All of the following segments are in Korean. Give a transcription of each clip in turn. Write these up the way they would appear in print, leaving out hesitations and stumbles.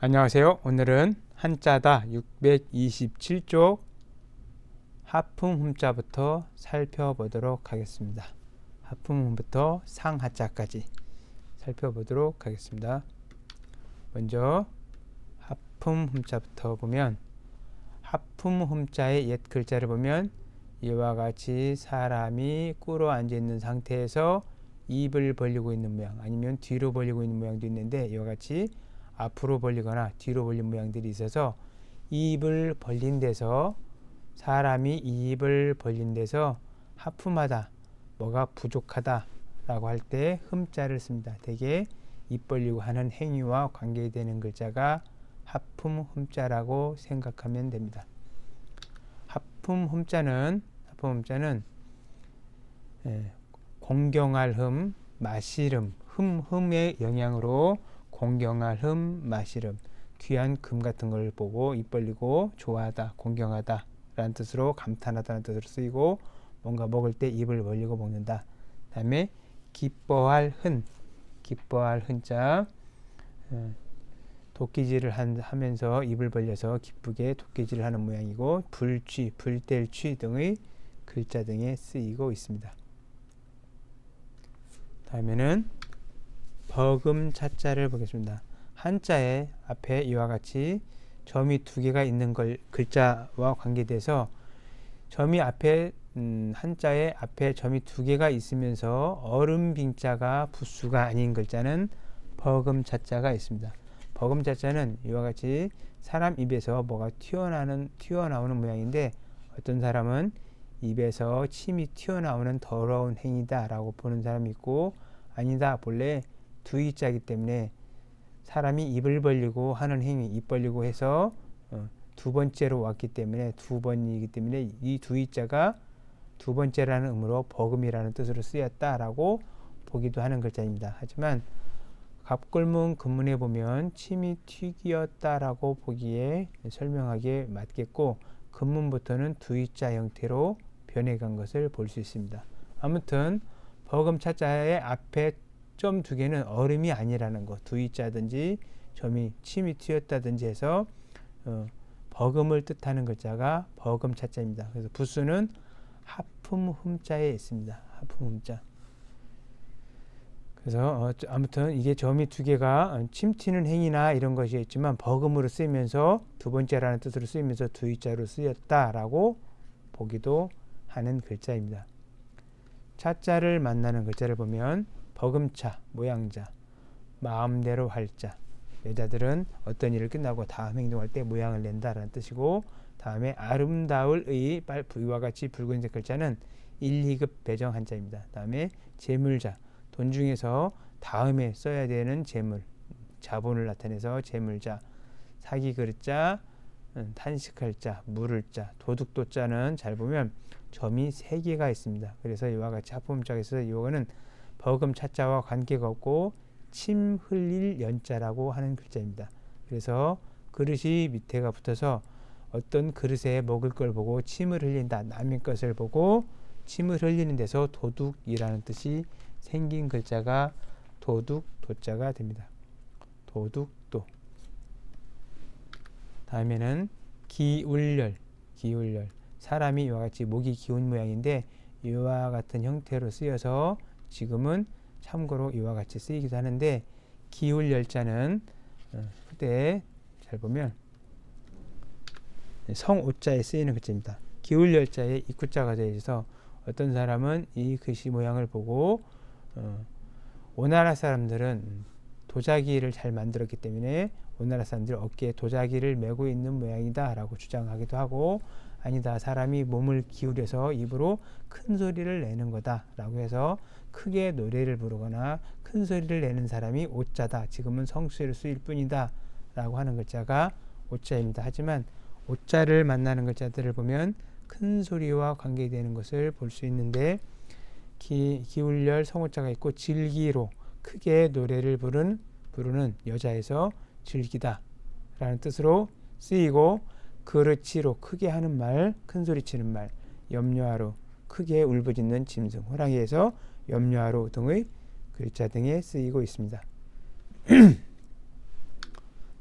안녕하세요. 오늘은 한자다 627쪽 하품흠자부터 살펴보도록 하겠습니다. 하품흠부터 상하자까지 살펴보도록 하겠습니다. 먼저 하품흠자부터 보면 하품흠자의 옛 글자를 보면 이와 같이 사람이 꿇어 앉아 있는 상태에서 입을 벌리고 있는 모양, 아니면 뒤로 벌리고 있는 모양도 있는데, 이와 같이 앞으로 벌리거나 뒤로 벌린 모양들이 있어서 입을 벌린 데서, 사람이 입을 벌린 데서 하품하다, 뭐가 부족하다 라고 할 때 흠자를 씁니다. 대개 입 벌리고 하는 행위와 관계되는 글자가 하품흠자라고 생각하면 됩니다. 하품흠자는 공경할 흠, 마시름, 흠의 영향으로 공경할 흠, 마시름, 귀한 금 같은 걸 보고 입 벌리고 좋아하다, 공경하다 라는 뜻으로, 감탄하다는 뜻으로 쓰이고, 뭔가 먹을 때 입을 벌리고 먹는다. 다음에 기뻐할 흔자, 도끼질을 하면서 입을 벌려서 기쁘게 도끼질을 하는 모양이고, 불취, 불뗄 취 등의 글자 등에 쓰이고 있습니다. 다음에는 버금자자를 보겠습니다. 한자의 앞에 이와 같이 점이 두 개가 있는 글자와 관계돼서, 점이 앞에 한자의 앞에 점이 두 개가 있으면서 얼음빙자가 부수가 아닌 글자는 버금자자가 있습니다. 버금자자는 이와 같이 사람 입에서 뭐가 튀어나오는 모양인데, 어떤 사람은 입에서 침이 튀어나오는 더러운 행위다 라고 보는 사람이 있고, 아니다, 본래 두이자이기 때문에 사람이 입을 벌리고 하는 행위, 입 벌리고 해서 두 번째로 왔기 때문에, 두 번이기 때문에 이 두이자가 두 번째라는 의미로 버금이라는 뜻으로 쓰였다라고 보기도 하는 글자입니다. 하지만 갑골문 근문에 보면 침이 튀기었다라고 보기에 설명하기에 맞겠고, 근문부터는 두이자 형태로 변해간 것을 볼 수 있습니다. 아무튼 버금자자의 앞에 점 두 개는 얼음이 아니라는 것, 두이자든지 점이 침이 튀었다든지 해서 버금을 뜻하는 글자가 버금자자입니다. 그래서 부수는 하품흠자에 있습니다. 하품흠자. 그래서 아무튼 이게 점이 두 개가 침 튀는 행위나 이런 것이 있지만, 버금으로 쓰이면서 두 번째라는 뜻으로 쓰이면서 두이자로 쓰였다라고 보기도 하는 글자입니다. 자자를 만나는 글자를 보면 버금차, 모양자, 마음대로 할 자, 여자들은 어떤 일을 끝나고 다음 행동할 때 모양을 낸다라는 뜻이고, 다음에 아름다울의 이와 같이 붉은색 글자는 1, 2급 배정 한자입니다. 다음에 재물자, 돈 중에서 다음에 써야 되는 재물, 자본을 나타내서 재물자, 사기 그릇자, 탄식할 자, 물을 자, 도둑도자는 잘 보면 점이 3개가 있습니다. 그래서 이와 같이 하품자에서 이거는 버금차자와 관계가 없고 침 흘릴 연자라고 하는 글자입니다. 그래서 그릇이 밑에가 붙어서 어떤 그릇에 먹을 걸 보고 침을 흘린다, 남의 것을 보고 침을 흘리는 데서 도둑이라는 뜻이 생긴 글자가 도둑도자가 됩니다. 도둑도. 다음에는 기울열, 사람이 이와 같이 목이 기운 모양인데, 이와 같은 형태로 쓰여서 지금은 참고로 이와 같이 쓰이기도 하는데, 기울열자는 그때 잘 보면 성오자에 쓰이는 글자입니다. 기울열자에 입구자가 되어 있어서 어떤 사람은 이 글씨 모양을 보고 오나라 사람들은 도자기를 잘 만들었기 때문에 오나라 사람들 어깨에 도자기를 메고 있는 모양이다 라고 주장하기도 하고, 아니다, 사람이 몸을 기울여서 입으로 큰 소리를 내는 거다 라고 해서 크게 노래를 부르거나 큰 소리를 내는 사람이 오자다, 지금은 성수를 쓰일 뿐이다 라고 하는 글자가 오자입니다. 하지만 오자를 만나는 글자들을 보면 큰 소리와 관계되는 것을 볼 수 있는데, 기울열 성오자가 있고, 질기로 크게 노래를 부르는 여자에서 즐기다 라는 뜻으로 쓰이고, 그릇치로 크게 하는 말, 큰 소리 치는 말, 염려하로 크게 울부짖는 짐승, 호랑이에서 염려하로 등의 글자 등에 쓰이고 있습니다.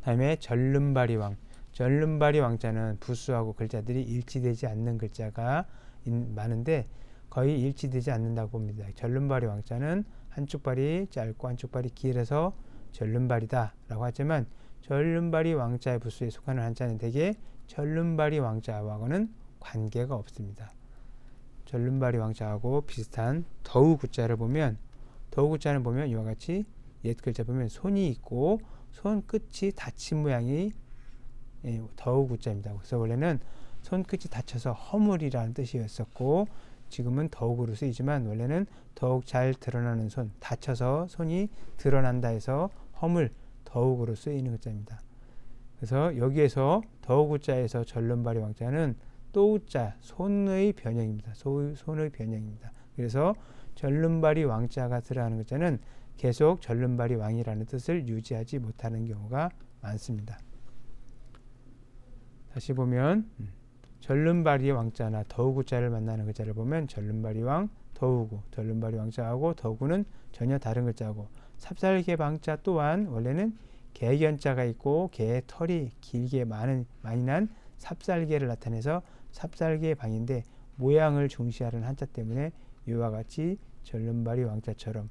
다음에 절름발이 왕. 절름발이 왕자는 부수하고 글자들이 일치되지 않는 글자가 많은데 거의 일치되지 않는다고 봅니다. 절름발이 왕자는 한쪽 발이 짧고 한쪽 발이 길어서 절름발이다 라고 하지만 절름발이 왕자의 부수에 속하는 한자는 대개 절름발이 왕자하고는 관계가 없습니다. 절름발이 왕자하고 비슷한 더우구자를 보면 더우구자는 보면 이와 같이 옛 글자 보면 손이 있고 손 끝이 닫힌 모양이 더우구자입니다. 그래서 원래는 손끝이 닫혀서 허물이라는 뜻이었었고 지금은 더욱으로 쓰이지만 원래는 더욱 잘 드러나는 손, 닫혀서 손이 드러난다 해서 허물, 더욱으로 쓰이는 글자입니다. 그래서 여기에서 더욱구자에서 절름발이 왕자는 또우자, 손의 변형입니다. 손의 변형입니다. 그래서 절름발이 왕자가 들어가는 글자는 계속 절름발이 왕이라는 뜻을 유지하지 못하는 경우가 많습니다. 다시 보면 절름발이 왕자나 더우구자를 만나는 글자를 보면 절름발이 왕, 더우구, 절름발이 왕자하고 더우구는 전혀 다른 글자고 삽살개 방자 또한 원래는 개견자가 있고 개의 털이 길게 많이 난 삽살개를 나타내서 삽살개 방인데 모양을 중시하는 한자 때문에 이와 같이 절름발이 왕자처럼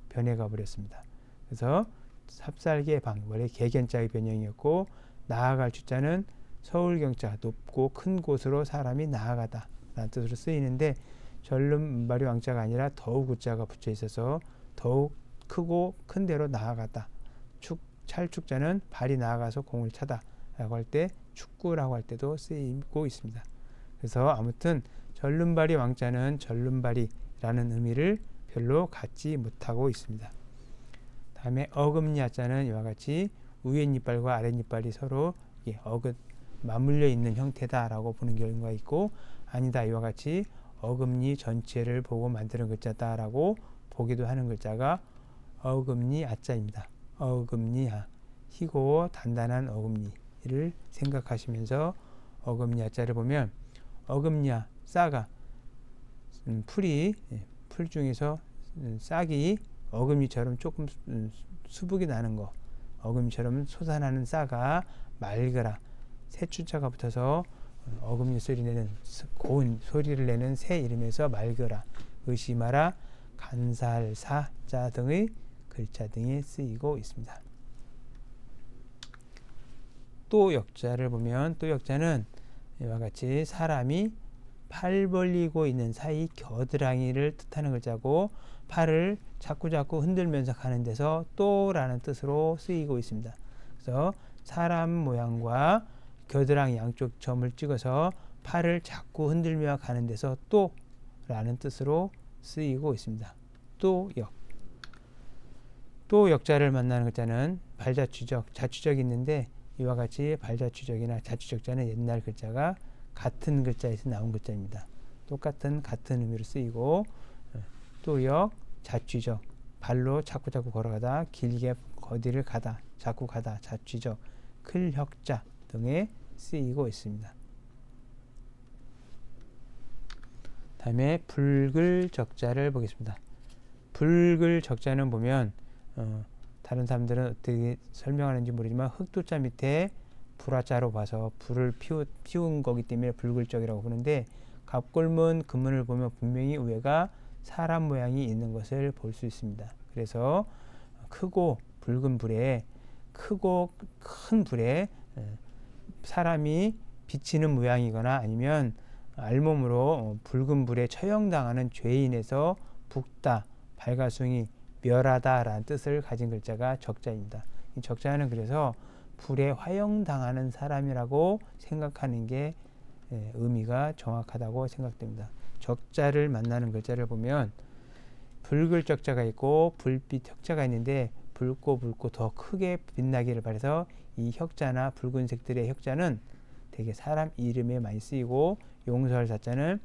변해가 버렸습니다. 그래서 삽살개 방 원래 개견자의 변형이었고 나아갈 주자는 서울경자 높고 큰 곳으로 사람이 나아가다 라는 뜻으로 쓰이는데 절름발이 왕자가 아니라 더우구자가 붙여 있어서 더욱 크고 큰 데로 나아가다 찰축자는 발이 나아가서 공을 차다 라고 할 때 축구라고 할 때도 쓰이고 있습니다. 그래서 아무튼 절름발이 왕자는 절름발이 라는 의미를 별로 갖지 못하고 있습니다. 다음에 어금니자는 이와 같이 위에니빨과 아랫니빨이 서로 맞물려 있는 형태다라고 보는 경우가 있고 아니다 이와 같이 어금니 전체를 보고 만드는 글자다라고 보기도 하는 글자가 어금니아자입니다. 어금니아 희고 단단한 어금니를 생각하시면서 어금니아자를 보면 어금니아 싹아 풀 중에서 싹이 어금니처럼 조금 수북이 나는 거 어금니처럼 솟아나는 싹아 맑으라 새추자가 붙어서 어금니 소리 내는 고운 소리를 내는 새 이름에서 맑으라 의심하라 간살사자 등의 글자 등에 쓰이고 있습니다. 또 역자를 보면 또 역자는 이와 같이 사람이 팔 벌리고 있는 사이 겨드랑이를 뜻하는 글자고 팔을 자꾸 흔들면서 가는 데서 또라는 뜻으로 쓰이고 있습니다. 그래서 사람 모양과 겨드랑이 양쪽 점을 찍어서 팔을 자꾸 흔들며 가는 데서 또라는 뜻으로 쓰이고 있습니다. 또 역자를 만나는 글자는 발자취적, 자취적이 있는데 이와 같이 발자취적이나 자취적자는 옛날 글자가 같은 글자에서 나온 글자입니다. 같은 의미로 쓰이고 또역, 자취적, 발로 자꾸 걸어가다, 길게 어디를 가다, 자꾸 가다, 자취적, 클혁자 등에 쓰이고 있습니다. 다음에 불글적자를 보겠습니다. 불글적자는 보면 다른 사람들은 어떻게 설명하는지 모르지만 흑도자 밑에 불화자로 봐서 불을 피운 거기 때문에 불글적이라고 부르는데 갑골문 금문을 보면 분명히 위에가 사람 모양이 있는 것을 볼 수 있습니다. 그래서 크고 붉은 불에 큰 불에 사람이 비치는 모양이거나 아니면 알몸으로 붉은 불에 처형당하는 죄인에서 붓다, 발가숭이, 멸하다 라는 뜻을 가진 글자가 적자입니다. 이 적자는 그래서 불에 화형당하는 사람이라고 생각하는 게 의미가 정확하다고 생각됩니다. 적자를 만나는 글자를 보면 붉을 적자가 있고 불빛 혁자가 있는데 붉고 더 크게 빛나기를 바라서 이 혁자나 붉은색들의 혁자는 되게 사람 이름에 많이 쓰이고 용서할 사자는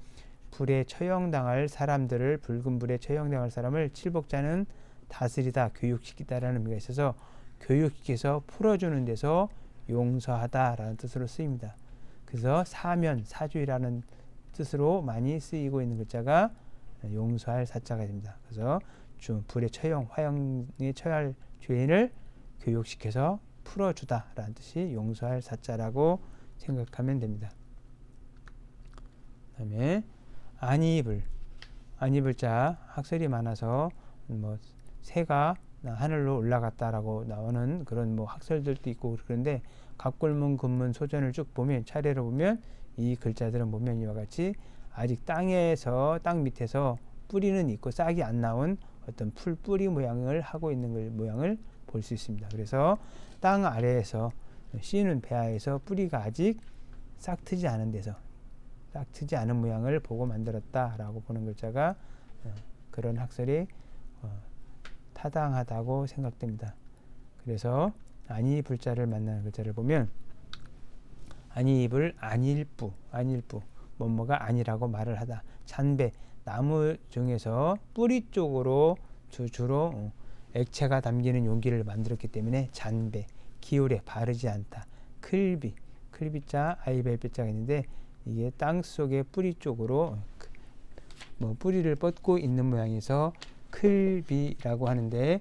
불에 처형당할 사람들을 붉은 불에 처형당할 사람을 칠복자는 다스리다 교육시키다라는 의미가 있어서 교육시켜서 풀어주는 데서 용서하다라는 뜻으로 쓰입니다. 그래서 사주이라는 뜻으로 많이 쓰이고 있는 글자가 용서할 사자가 됩니다. 그래서 불에 화형에 처할 죄인을 교육시켜서 풀어주다 라는 뜻이 용서할 사자라고 생각하면 됩니다. 그 다음에 아니불자 학설이 많아서 뭐 새가 하늘로 올라갔다라고 나오는 그런 뭐 학설들도 있고 그런데 갑골문, 금문, 소전을 쭉 보면 차례로 보면 이 글자들은 보면 이와 같이 아직 땅 밑에서 뿌리는 있고 싹이 안 나온 어떤 풀 뿌리 모양을 하고 있는 모양을 볼 수 있습니다. 그래서 땅 아래에서 씨는 배아에서 뿌리가 아직 싹 트지 않은 데서 싹 트지 않은 모양을 보고 만들었다라고 보는 글자가 그런 학설이 타당하다고 생각됩니다. 그래서 아니불자를 만나는 글자를 보면 아니불 안일부 뭐뭐가 아니라고 말을 하다. 잔배 나무 중에서 뿌리 쪽으로 주로 액체가 담기는 용기를 만들었기 때문에 잔배 기울에 바르지 않다. 클비자 아이벨자가 있는데 이게 땅 속의 뿌리 쪽으로 뭐 뿌리를 뻗고 있는 모양에서 클비라고 하는데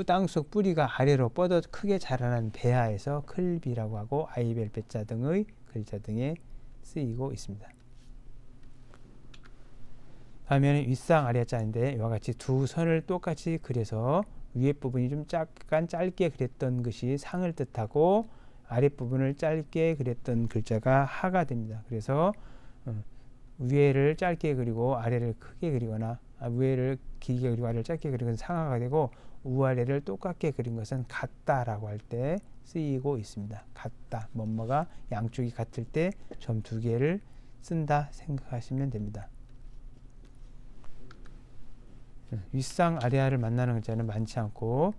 땅속 뿌리가 아래로 뻗어 크게 자라난 배아에서 클비라고 하고 아이벨배자 등의 글자 등에 쓰이고 있습니다. 다음에는 윗상 아래자인데 이와 같이 두 선을 똑같이 그려서 위에 부분이 좀 약간 짧게 그렸던 것이 상을 뜻하고 아랫부분을 짧게 그렸던 글자가 하가 됩니다. 그래서 위에를 짧게 그리고 아래를 크게 그리거나 위에를 길게 그리고 아래를 짧게 그리는 것은 상하가 되고 우아래를 똑같게 그린 것은 같다라고 할 때 쓰이고 있습니다. 같다, 뭐뭐가 양쪽이 같을 때 점 두 개를 쓴다 생각하시면 됩니다. 윗상 아래하를 만나는 글자는 많지 않고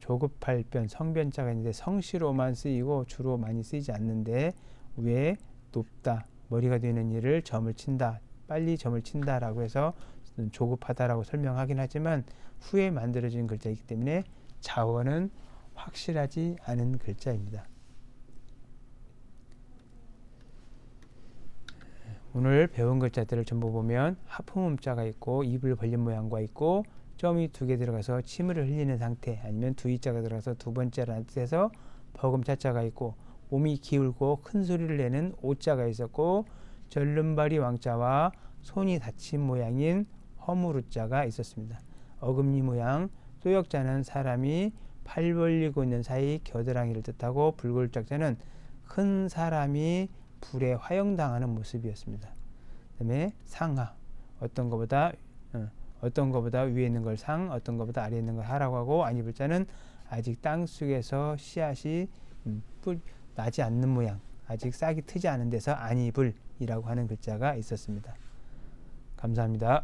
조급할 변, 성변자가 있는데 성시로만 쓰이고 주로 많이 쓰이지 않는데 위에 높다, 머리가 되는 일을 점을 친다, 빨리 점을 친다라고 해서 조급하다라고 설명하긴 하지만 후에 만들어진 글자이기 때문에 자원은 확실하지 않은 글자입니다. 오늘 배운 글자들을 전부 보면 하품음자가 있고 입을 벌린 모양과 있고 점이 두 개 들어가서 침을 흘리는 상태 아니면 두 이자가 들어가서 두 번째라는 뜻에서 버금자자가 있고 몸이 기울고 큰 소리를 내는 오자가 있었고 절름발이 왕자와 손이 닫힌 모양인 허무루자가 있었습니다. 어금니 모양 또역자는 사람이 팔 벌리고 있는 사이 겨드랑이를 뜻하고 불골짝자는 큰 사람이 불에 화형당하는 모습이었습니다. 그다음에 상하 어떤 것보다 위에 있는 걸 상, 어떤 것보다 아래에 있는 걸 하라고 하고 아니불자는 아직 땅 속에서 씨앗이 나지 않는 모양, 아직 싹이 트지 않은 데서 아니불이라고 하는 글자가 있었습니다. 감사합니다.